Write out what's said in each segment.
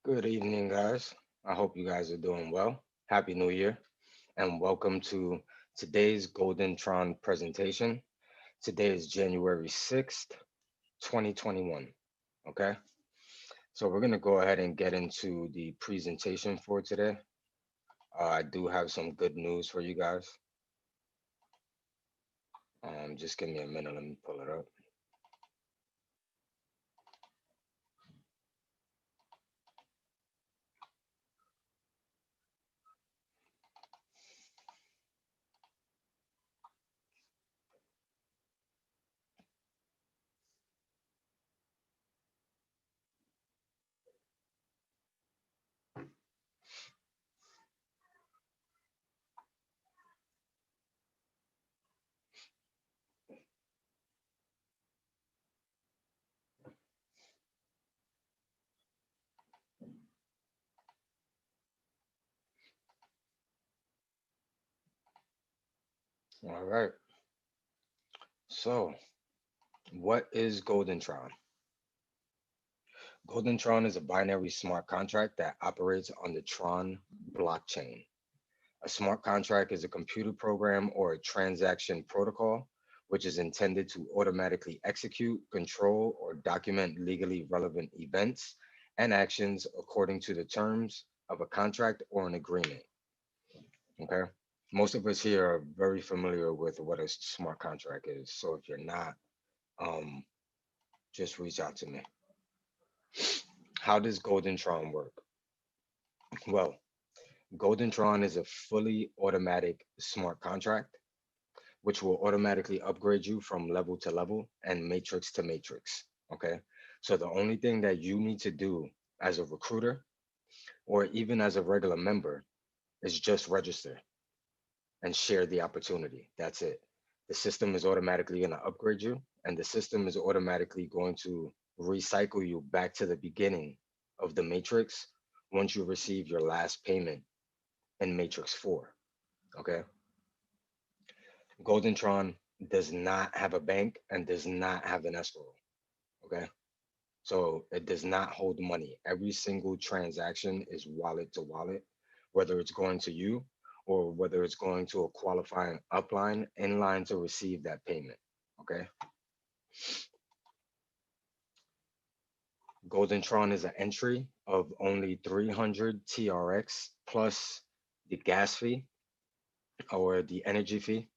Good evening, guys. I hope you guys are doing well. Happy New Year, and welcome to today's GoldenTron presentation. Today is January 6th, 2021. Okay, so we're going to go ahead and get into the presentation for today. I do have some good news for you guys. Just give me a minute. Let me pull it up. All right. So, what is GoldenTron? GoldenTron is a binary smart contract that operates on the Tron blockchain. A smart contract is a computer program or a transaction protocol which is intended to automatically execute, control, or document legally relevant events and actions according to the terms of a contract or an agreement. Okay. Most of us here are very familiar with what a smart contract is. So if you're not, um, just reach out to me. How does GoldenTron work? Well, GoldenTron is a fully automatic smart contract which will automatically upgrade you from level to level and matrix to matrix. Okay. So the only thing that you need to do as a recruiter or even as a regular member is just register and share the opportunity. That's it. The system is automatically going to upgrade you, and the system is automatically going to recycle you back to the beginning of the matrix once you receive your last payment in matrix 4. Okay. GoldenTron does not have a bank and does not have an escrow. Okay. So it does not hold money. Every single transaction is wallet to wallet, whether it's going to you or whether it's going to a qualifying upline in line to receive that payment. Okay. GoldenTron is an entry of only 300 TRX plus the gas fee or the energy fee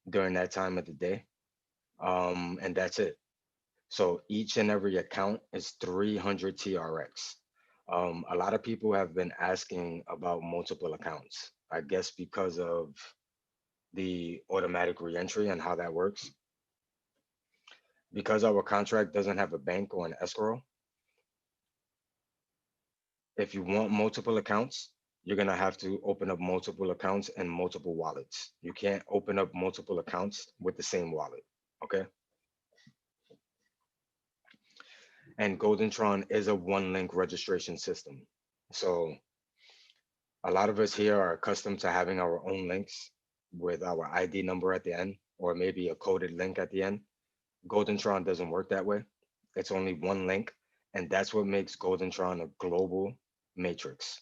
during that time of the day. And that's it. So each and every account is 300 TRX. A lot of people have been asking about multiple accounts, I guess because of the automatic reentry and how that works. Because our contract doesn't have a bank or an escrow, if you want multiple accounts, you're going to have to open up multiple accounts and multiple wallets. You can't open up multiple accounts with the same wallet. Okay. And GoldenTron is a one link registration system. So a lot of us here are accustomed to having our own links with our ID number at the end, or maybe a coded link at the end. GoldenTron doesn't work that way. It's only one link, and that's what makes GoldenTron a global matrix.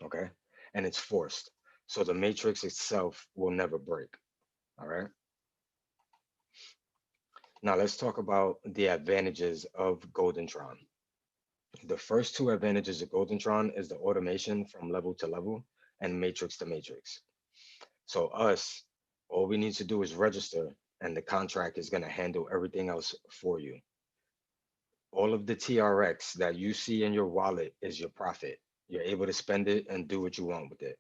Okay, and it's forced, so the matrix itself will never break. All right. Now let's talk about the advantages of GoldenTron. The first two advantages of GoldenTron is the automation from level to level and matrix to matrix. So us, all we need to do is register and the contract is going to handle everything else for you. All of the TRX that you see in your wallet is your profit. You're able to spend it and do what you want with it.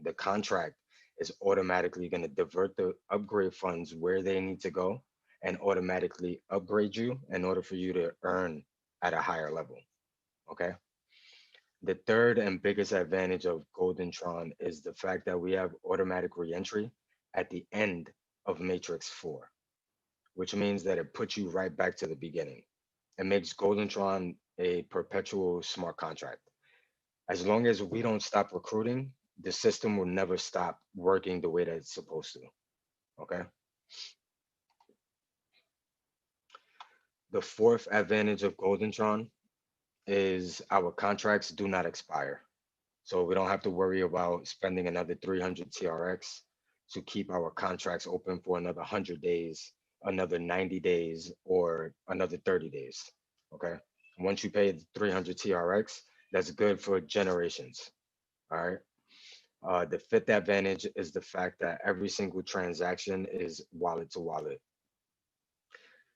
The contract is automatically going to divert the upgrade funds where they need to go and automatically upgrade you in order for you to earn at a higher level. Okay. The third and biggest advantage of GoldenTron is the fact that we have automatic reentry at the end of Matrix 4, which means that it puts you right back to the beginning. It makes GoldenTron a perpetual smart contract. As long as we don't stop recruiting, the system will never stop working the way that it's supposed to. Okay. The fourth advantage of GoldenTron is our contracts do not expire. So we don't have to worry about spending another 300 TRX to keep our contracts open for another 100 days, another 90 days, or another 30 days. Okay. Once you pay the 300 TRX, that's good for generations. All right. The fifth advantage is the fact that every single transaction is wallet to wallet.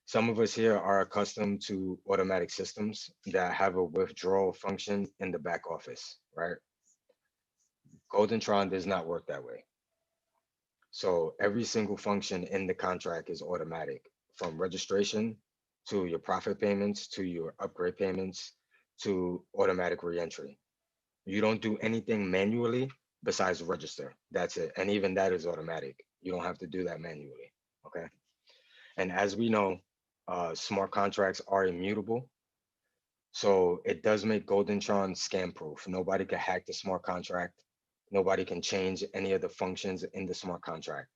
Some of us here are accustomed to automatic systems that have a withdrawal function in the back office, right? GoldenTron does not work that way. So every single function in the contract is automatic, from registration to your profit payments to your upgrade payments to automatic reentry. You don't do anything manually besides register. That's it. And even that is automatic. You don't have to do that manually. Okay. And as we know, smart contracts are immutable. So it does make GoldenTron scam proof. Nobody can hack the smart contract. Nobody can change any of the functions in the smart contract,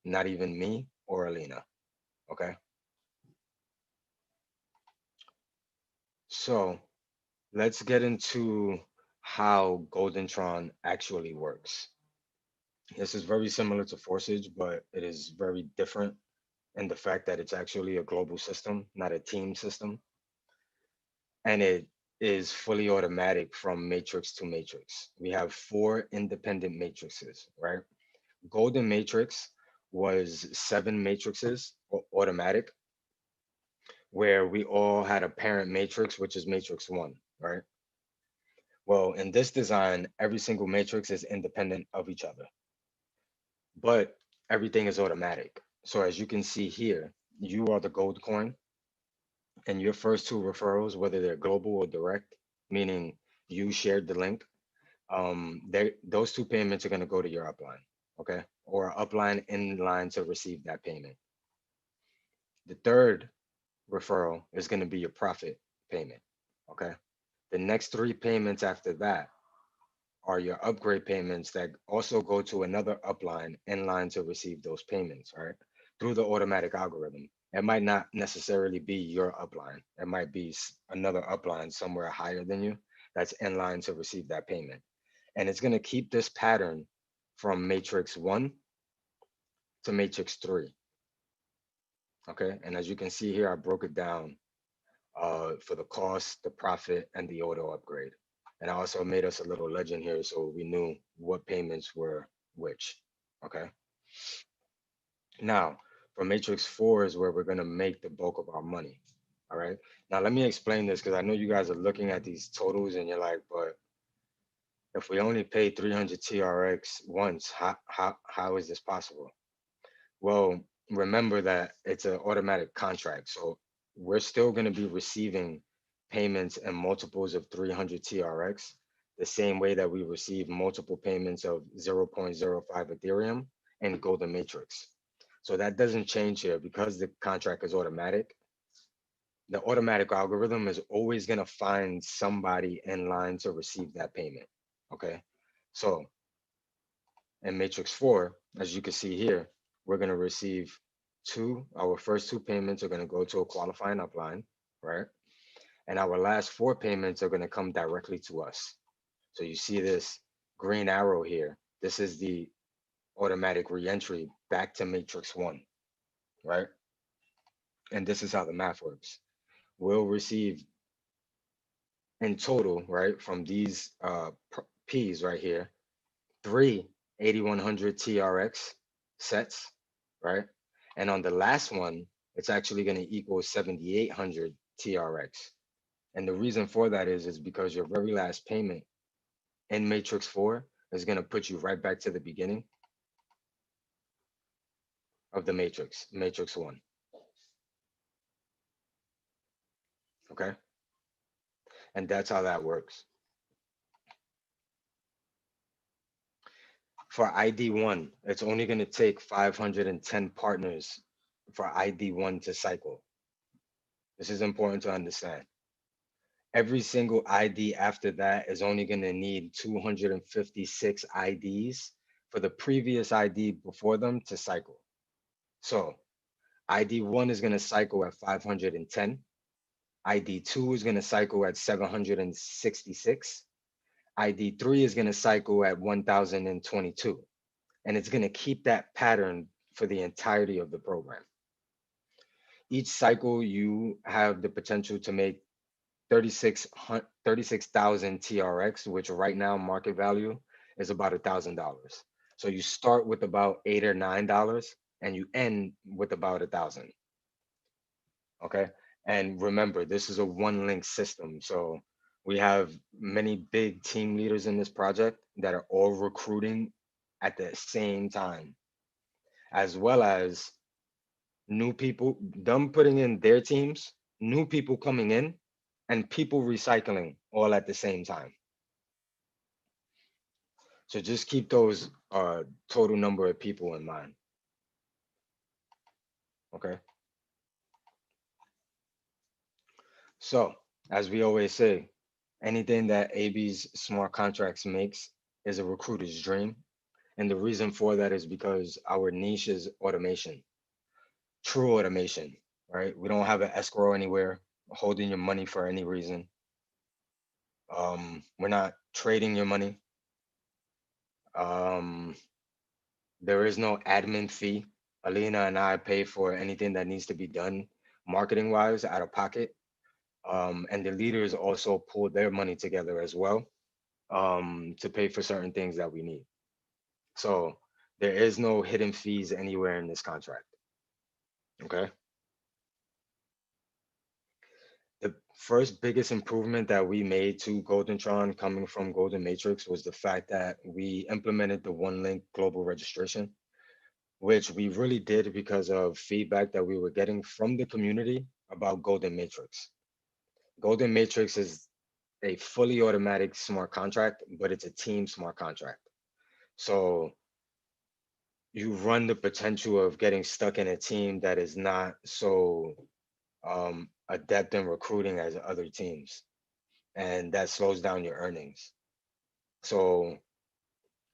not even me or Alina. Okay. So let's get into how GoldenTron actually works. This is very similar to Forsage, but it is very different in the fact that it's actually a global system, not a team system. And it is fully automatic from matrix to matrix. We have four independent matrices, right? Golden matrix was seven matrices automatic, where we all had a parent matrix, which is matrix one, right? Well, in this design, every single matrix is independent of each other, but everything is automatic. So as you can see here, you are the gold coin, and your first two referrals, whether they're global or direct, meaning you shared the link, those two payments are going to go to your upline, okay, or upline in line to receive that payment. The third referral is going to be your profit payment, okay. The next three payments after that are your upgrade payments that also go to another upline in line to receive those payments, right? Through the automatic algorithm. It might not necessarily be your upline. It might be another upline somewhere higher than you that's in line to receive that payment. And it's going to keep this pattern from matrix one to matrix three. Okay. And as you can see here, I broke it down for the cost, the profit, and the auto upgrade. And I also made us a little legend here so we knew what payments were which. Okay. Now, for matrix four is where we're going to make the bulk of our money. All right. Now, let me explain this because I know you guys are looking at these totals and you're like, but if we only pay 300 TRX once, how is this possible? Well, remember that it's an automatic contract. So we're still going to be receiving payments in multiples of 300 TRX, the same way that we receive multiple payments of 0.05 Ethereum and Golden Matrix. So that doesn't change here because the contract is automatic. The automatic algorithm is always going to find somebody in line to receive that payment. Okay. So in matrix four, as you can see here, we're going to receive our first two payments are going to go to a qualifying upline, right? And our last four payments are going to come directly to us. So you see this green arrow here. This is the automatic reentry back to matrix one, right? And this is how the math works. We'll receive in total, right, from these P's right here, three 8100 TRX sets, right? And on the last one, it's actually going to equal 7800 TRX. And the reason for that is because your very last payment in matrix four is going to put you right back to the beginning of the matrix one. Okay. And that's how that works. For ID1, it's only going to take 510 partners for ID1 to cycle. This is important to understand. Every single ID after that is only going to need 256 IDs for the previous ID before them to cycle. So ID1 is going to cycle at 510. ID2 is going to cycle at 766. ID3 is going to cycle at 1022. And it's going to keep that pattern for the entirety of the program. Each cycle, you have the potential to make 36,000 TRX, which right now market value is about $1,000. So you start with about $8 or $9 and you end with about 1,000. Okay. And remember, this is a one link system. So we have many big team leaders in this project that are all recruiting at the same time, as well as new people, them putting in their teams, new people coming in, and people recycling all at the same time. So just keep those total number of people in mind. Okay. So as we always say, anything that AB's smart contracts makes is a recruiter's dream. And the reason for that is because our niche is automation, true automation, right? We don't have an escrow anywhere holding your money for any reason. We're not trading your money. There is no admin fee. Alina and I pay for anything that needs to be done marketing wise out of pocket. And the leaders also pull their money together as well to pay for certain things that we need. So there is no hidden fees anywhere in this contract. Okay. The first biggest improvement that we made to GoldenTron coming from Golden Matrix was the fact that we implemented the one link global registration, which we really did because of feedback that we were getting from the community about Golden Matrix. Golden Matrix is a fully automatic smart contract, but it's a team smart contract. So you run the potential of getting stuck in a team that is not so adept in recruiting as other teams, and that slows down your earnings. So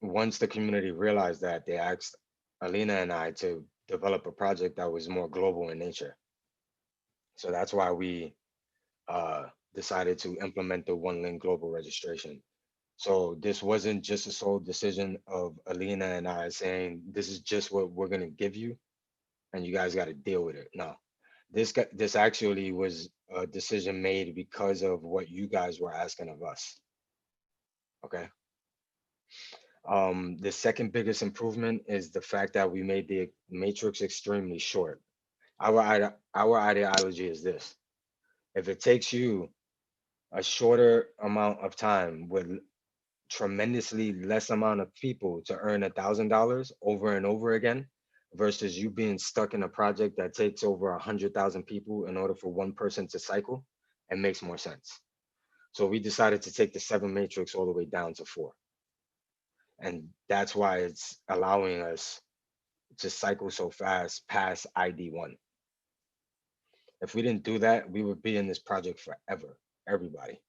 once the community realized that, they asked Alina and I to develop a project that was more global in nature. So that's why we decided to implement the one link global registration. So this wasn't just a sole decision of Alina and I saying, this is just what we're gonna give you and you guys gotta deal with it. No, this actually was a decision made because of what you guys were asking of us. Okay. The second biggest improvement is the fact that we made the matrix extremely short. Our ideology is this: if it takes you a shorter amount of time with tremendously less amount of people to earn $1,000 over and over again, versus you being stuck in a project that takes over 100,000 people in order for one person to cycle, it makes more sense. So we decided to take the 7 matrix all the way down to 4. And that's why it's allowing us to cycle so fast past ID1. If we didn't do that, we would be in this project forever, everybody.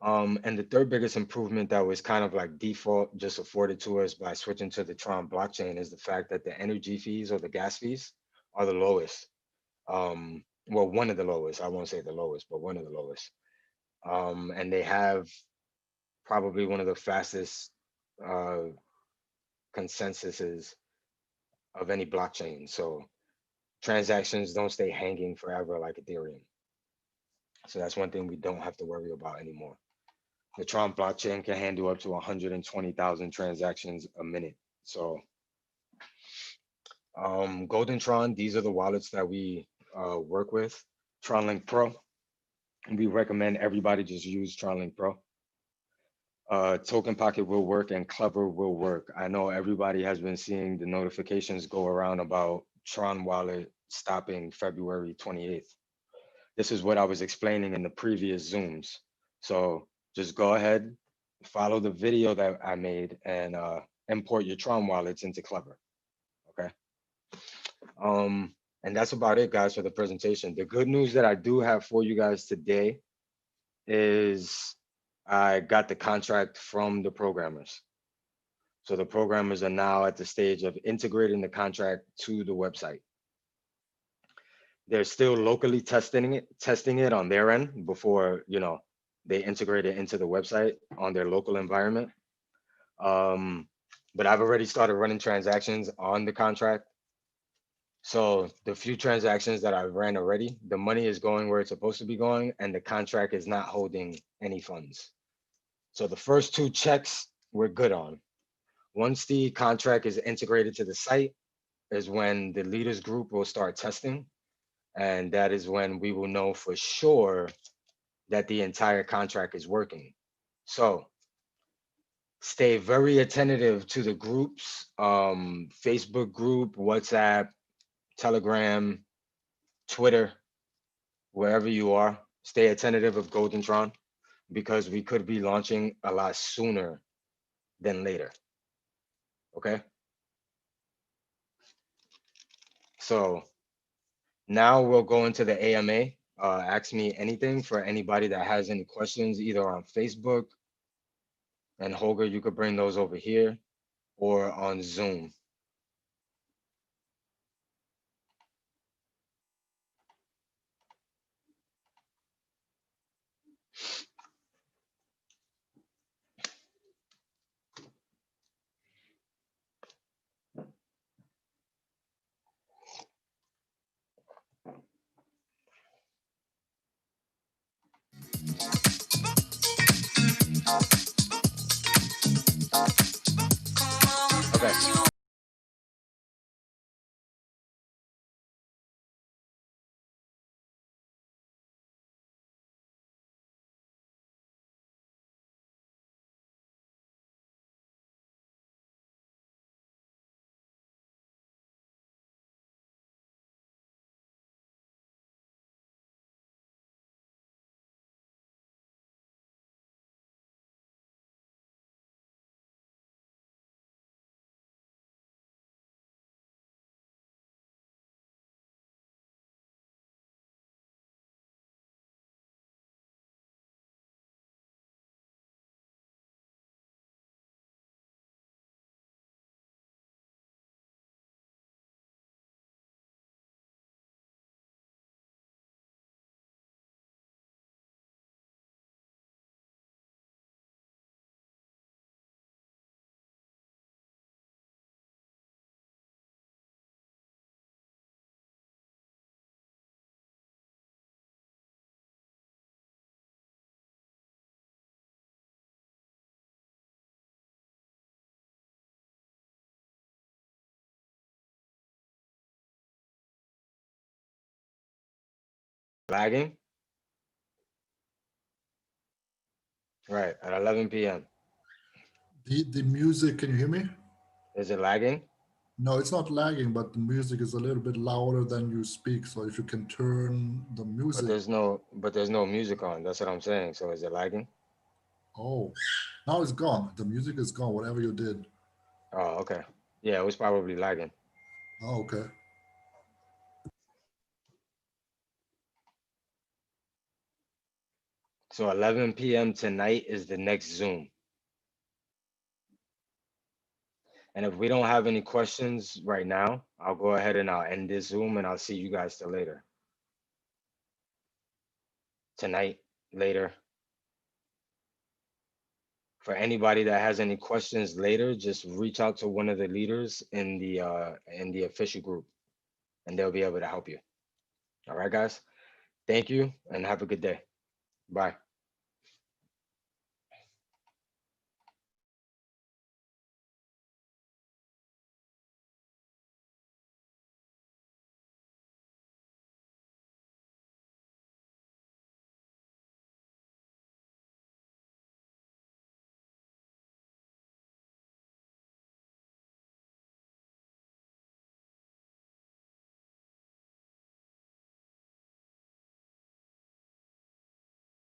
And the third biggest improvement that was kind of like default just afforded to us by switching to the Tron blockchain is the fact that the energy fees or the gas fees are the lowest. Well, one of the lowest. I won't say the lowest, but one of the lowest. And they have probably one of the fastest consensuses of any blockchain. So transactions don't stay hanging forever like Ethereum. So that's one thing we don't have to worry about anymore. The Tron blockchain can handle up to 120,000 transactions a minute. So GoldenTron, these are the wallets that we work with. TronLink Pro, we recommend everybody just use TronLink Pro. Token Pocket will work and Clever will work. I know everybody has been seeing the notifications go around about Tron wallet stopping February 28th. This is what I was explaining in the previous Zooms. So just go ahead, follow the video that I made and import your Tron wallets into Clever, okay? And that's about it, guys, for the presentation. The good news that I do have for you guys today is I got the contract from the programmers. So the programmers are now at the stage of integrating the contract to the website. They're still locally testing it on their end before, they integrate it into the website on their local environment. Um, but I've already started running transactions on the contract. So the few transactions that I've ran already, the money is going where it's supposed to be going, and the contract is not holding any funds. So the first two checks we're good on. Once the contract is integrated to the site, is when the leaders group will start testing. And that is when we will know for sure that the entire contract is working. So stay very attentive to the groups, Facebook group, WhatsApp, Telegram, Twitter, wherever you are. Stay attentive of GoldenTron because we could be launching a lot sooner than later. Okay. So now we'll go into the AMA. Ask me anything for anybody that has any questions, either on Facebook, and Holger, you could bring those over here, or on Zoom. Okay. Lagging? Right, at 11 p.m. The music, can you hear me? Is it lagging? No, it's not lagging, but the music is a little bit louder than you speak. So if you can turn the But music. there's no music on. That's what I'm saying. So is it lagging? Oh, now it's gone. The music is gone, whatever you did. Oh, okay. Yeah, it was probably lagging. Oh, okay. So 11 p.m. tonight is the next Zoom. And if we don't have any questions right now, I'll go ahead and I'll end this Zoom and I'll see you guys till later. Tonight, later. For anybody that has any questions later, just reach out to one of the leaders in the official group and they'll be able to help you. All right, guys. Thank you and have a good day. Bye.